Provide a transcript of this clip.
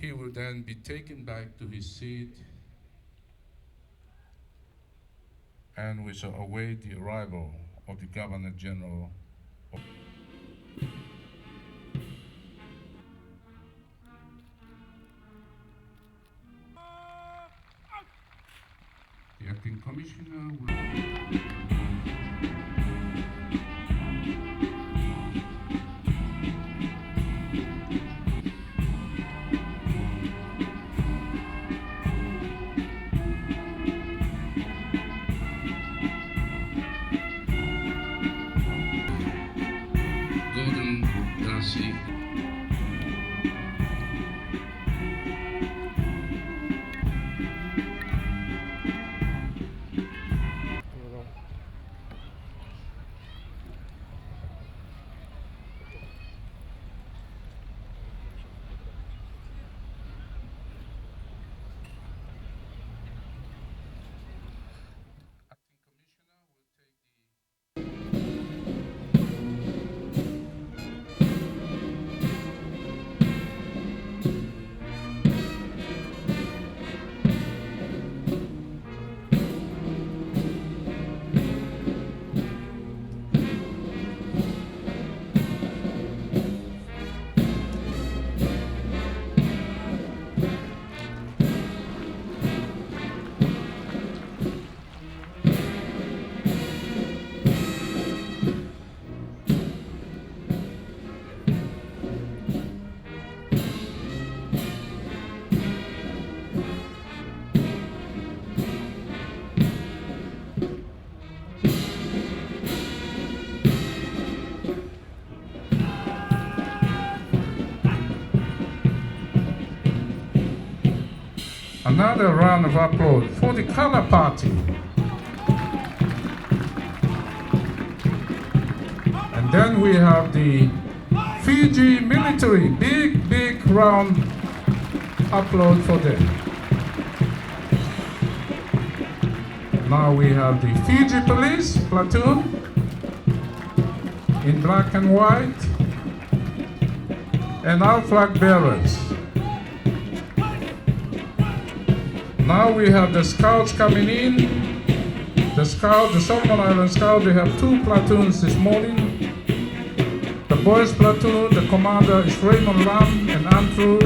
he will then be taken back to his seat, and we shall await the arrival of the Governor General. The acting commissioner will... Gordon Darcy. Another round of applause for the Color Party. And then we have the Fiji military. Big round applause for them. Now we have the Fiji police platoon in black and white, and our flag bearers. Now we have the scouts coming in. The Solomon Island Scouts, they have 2 platoons this morning. The boys platoon, the commander is Raymond Lam and Andrew.